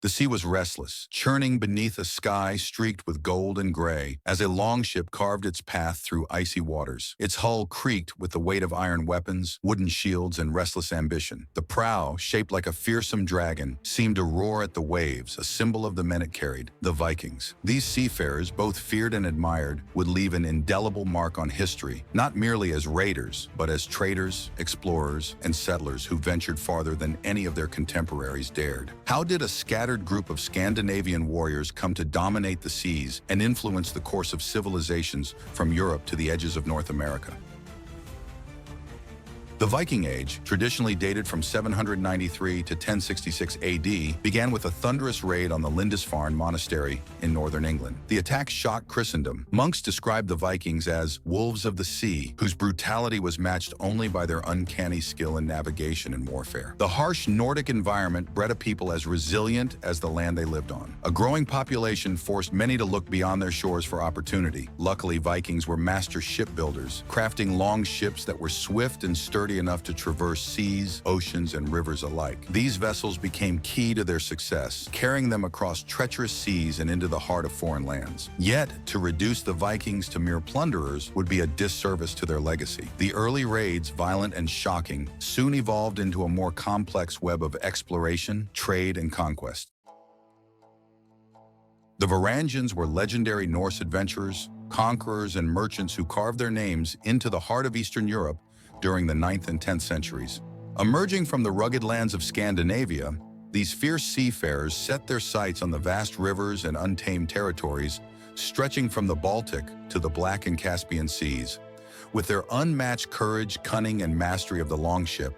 The sea was restless, churning beneath a sky streaked with gold and gray as a longship carved its path through icy waters. Its hull creaked with the weight of iron weapons, wooden shields, and restless ambition. The prow, shaped like a fearsome dragon, seemed to roar at the waves, a symbol of the men it carried, the Vikings. These seafarers, both feared and admired, would leave an indelible mark on history, not merely as raiders, but as traders, explorers, and settlers who ventured farther than any of their contemporaries dared. How did a scattered group of Scandinavian warriors come to dominate the seas and influence the course of civilizations from Europe to the edges of North America? The Viking Age, traditionally dated from 793 to 1066 AD, began with a thunderous raid on the Lindisfarne monastery in northern England. The attack shocked Christendom. Monks described the Vikings as wolves of the sea, whose brutality was matched only by their uncanny skill in navigation and warfare. The harsh Nordic environment bred a people as resilient as the land they lived on. A growing population forced many to look beyond their shores for opportunity. Luckily, Vikings were master shipbuilders, crafting long ships that were swift and sturdy enough to traverse seas, oceans, and rivers alike. These vessels became key to their success, carrying them across treacherous seas and into the heart of foreign lands. Yet, to reduce the Vikings to mere plunderers would be a disservice to their legacy. The early raids, violent and shocking, soon evolved into a more complex web of exploration, trade, and conquest. The Varangians were legendary Norse adventurers, conquerors, and merchants who carved their names into the heart of Eastern Europe during the 9th and 10th centuries. Emerging from the rugged lands of Scandinavia, these fierce seafarers set their sights on the vast rivers and untamed territories stretching from the Baltic to the Black and Caspian Seas. With their unmatched courage, cunning, and mastery of the longship,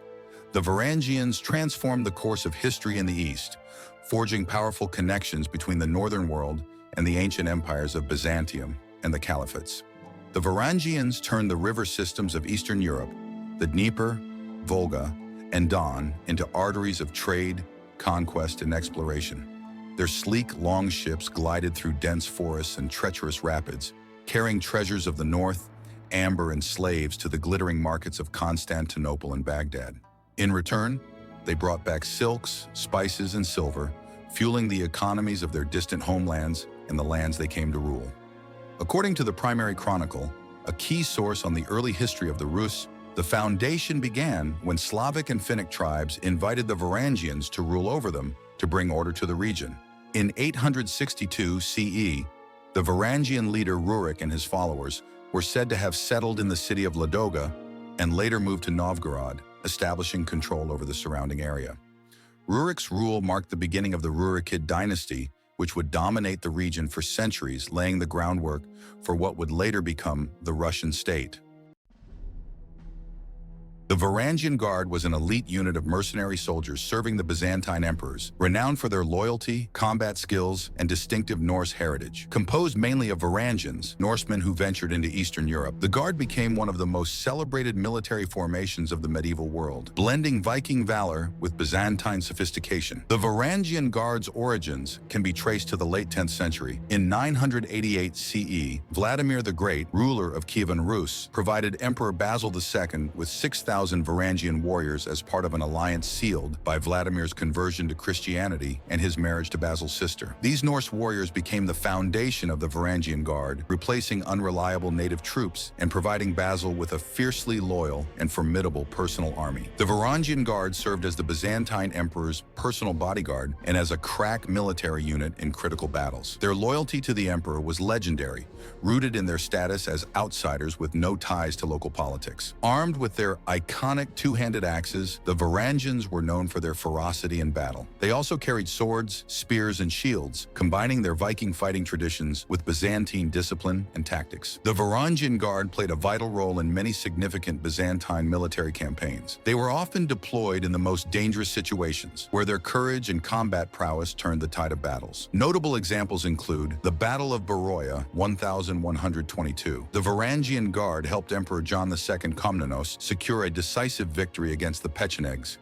the Varangians transformed the course of history in the East, forging powerful connections between the northern world and the ancient empires of Byzantium and the Caliphates. The Varangians turned the river systems of Eastern Europe, the Dnieper, Volga, and Don, into arteries of trade, conquest, and exploration. Their sleek, long ships glided through dense forests and treacherous rapids, carrying treasures of the north, amber, and slaves to the glittering markets of Constantinople and Baghdad. In return, they brought back silks, spices, and silver, fueling the economies of their distant homelands and the lands they came to rule. According to the primary chronicle, a key source on the early history of the Rus, the foundation began when Slavic and Finnic tribes invited the Varangians to rule over them to bring order to the region. In 862 CE, the Varangian leader Rurik and his followers were said to have settled in the city of Ladoga and later moved to Novgorod, establishing control over the surrounding area. Rurik's rule marked the beginning of the Rurikid dynasty, which would dominate the region for centuries, laying the groundwork for what would later become the Russian state. The Varangian Guard was an elite unit of mercenary soldiers serving the Byzantine emperors, renowned for their loyalty, combat skills, and distinctive Norse heritage. Composed mainly of Varangians, Norsemen who ventured into Eastern Europe, the Guard became one of the most celebrated military formations of the medieval world, blending Viking valor with Byzantine sophistication. The Varangian Guard's origins can be traced to the late 10th century. In 988 CE, Vladimir the Great, ruler of Kievan Rus, provided Emperor Basil II with 6,000 Varangian warriors as part of an alliance sealed by Vladimir's conversion to Christianity and his marriage to Basil's sister. These Norse warriors became the foundation of the Varangian Guard, replacing unreliable native troops and providing Basil with a fiercely loyal and formidable personal army. The Varangian Guard served as the Byzantine emperor's personal bodyguard and as a crack military unit in critical battles. Their loyalty to the emperor was legendary, rooted in their status as outsiders with no ties to local politics. Armed with their iconic two-handed axes, the Varangians were known for their ferocity in battle. They also carried swords, spears, and shields, combining their Viking fighting traditions with Byzantine discipline and tactics. The Varangian Guard played a vital role in many significant Byzantine military campaigns. They were often deployed in the most dangerous situations, where their courage and combat prowess turned the tide of battles. Notable examples include the Battle of Beroia, 1122. The Varangian Guard helped Emperor John II Komnenos secure a decisive victory against the Pechenegs.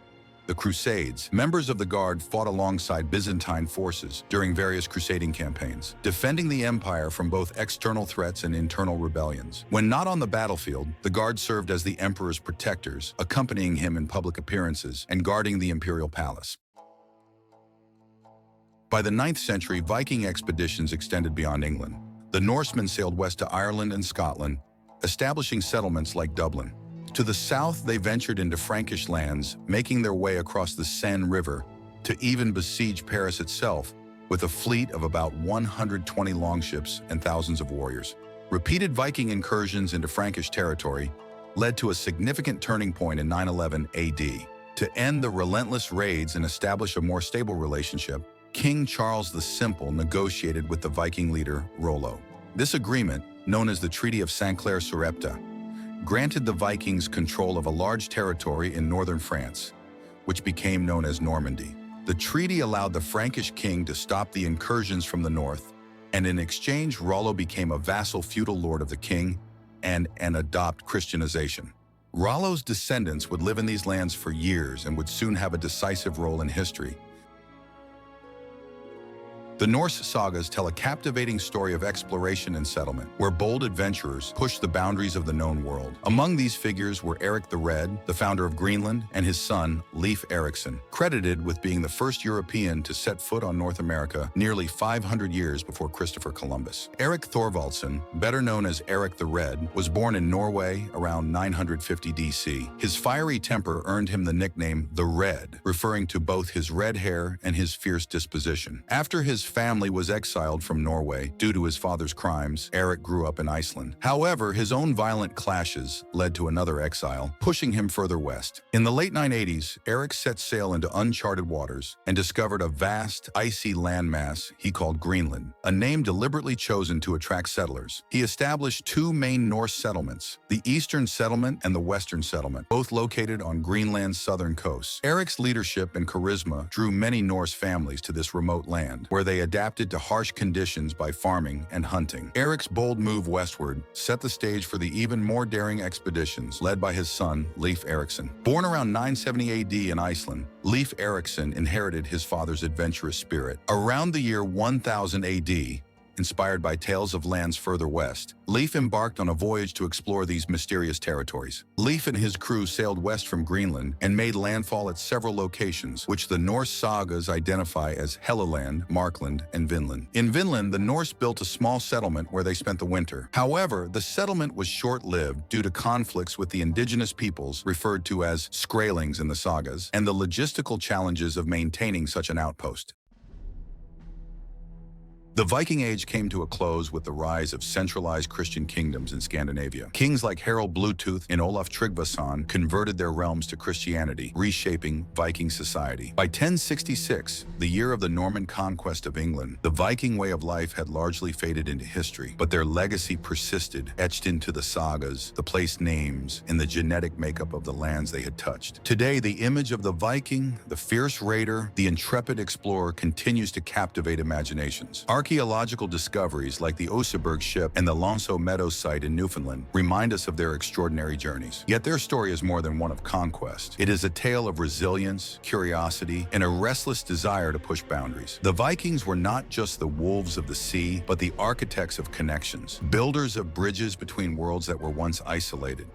The Crusades. Members of the Guard fought alongside Byzantine forces during various crusading campaigns, defending the empire from both external threats and internal rebellions. When not on the battlefield, the Guard served as the emperor's protectors, accompanying him in public appearances and guarding the imperial palace. By the 9th century, Viking expeditions extended beyond England. The Norsemen sailed west to Ireland and Scotland, establishing settlements like Dublin. To the south, they ventured into Frankish lands, making their way across the Seine River to even besiege Paris itself with a fleet of about 120 longships and thousands of warriors. Repeated Viking incursions into Frankish territory led to a significant turning point in 911 AD. To end the relentless raids and establish a more stable relationship, King Charles the Simple negotiated with the Viking leader, Rollo. This agreement, known as the Treaty of Saint-Clair-sur-Epte, granted the Vikings control of a large territory in northern France, which became known as Normandy. The treaty allowed the Frankish king to stop the incursions from the north, and in exchange, Rollo became a vassal feudal lord of the king and adopt Christianization. Rollo's descendants would live in these lands for years and would soon have a decisive role in history. The Norse sagas tell a captivating story of exploration and settlement, where bold adventurers pushed the boundaries of the known world. Among these figures were Eric the Red, the founder of Greenland, and his son, Leif Erikson, credited with being the first European to set foot on North America nearly 500 years before Christopher Columbus. Eric Thorvaldsson, better known as Eric the Red, was born in Norway around 950 DC. His fiery temper earned him the nickname the Red, referring to both his red hair and his fierce disposition. After his family was exiled from Norway due to his father's crimes, Eric grew up in Iceland. However, his own violent clashes led to another exile, pushing him further west. In the late 980s, Eric set sail into uncharted waters and discovered a vast, icy landmass he called Greenland, a name deliberately chosen to attract settlers. He established two main Norse settlements, the Eastern Settlement and the Western Settlement, both located on Greenland's southern coast. Eric's leadership and charisma drew many Norse families to this remote land, where they adapted to harsh conditions by farming and hunting. Eric's bold move westward set the stage for the even more daring expeditions led by his son, Leif Erikson. Born around 970 AD in Iceland, Leif Erikson inherited his father's adventurous spirit. Around the year 1000 AD, inspired by tales of lands further west, Leif embarked on a voyage to explore these mysterious territories. Leif and his crew sailed west from Greenland and made landfall at several locations, which the Norse sagas identify as Helluland, Markland, and Vinland. In Vinland, the Norse built a small settlement where they spent the winter. However, the settlement was short-lived due to conflicts with the indigenous peoples, referred to as Skrælings in the sagas, and the logistical challenges of maintaining such an outpost. The Viking Age came to a close with the rise of centralized Christian kingdoms in Scandinavia. Kings like Harald Bluetooth and Olaf Tryggvason converted their realms to Christianity, reshaping Viking society. By 1066, the year of the Norman conquest of England, the Viking way of life had largely faded into history, but their legacy persisted, etched into the sagas, the place names, and the genetic makeup of the lands they had touched. Today, the image of the Viking, the fierce raider, the intrepid explorer continues to captivate imaginations. Archaeological discoveries like the Oseberg ship and the Lonceau Meadows site in Newfoundland remind us of their extraordinary journeys. Yet their story is more than one of conquest. It is a tale of resilience, curiosity, and a restless desire to push boundaries. The Vikings were not just the wolves of the sea, but the architects of connections, builders of bridges between worlds that were once isolated.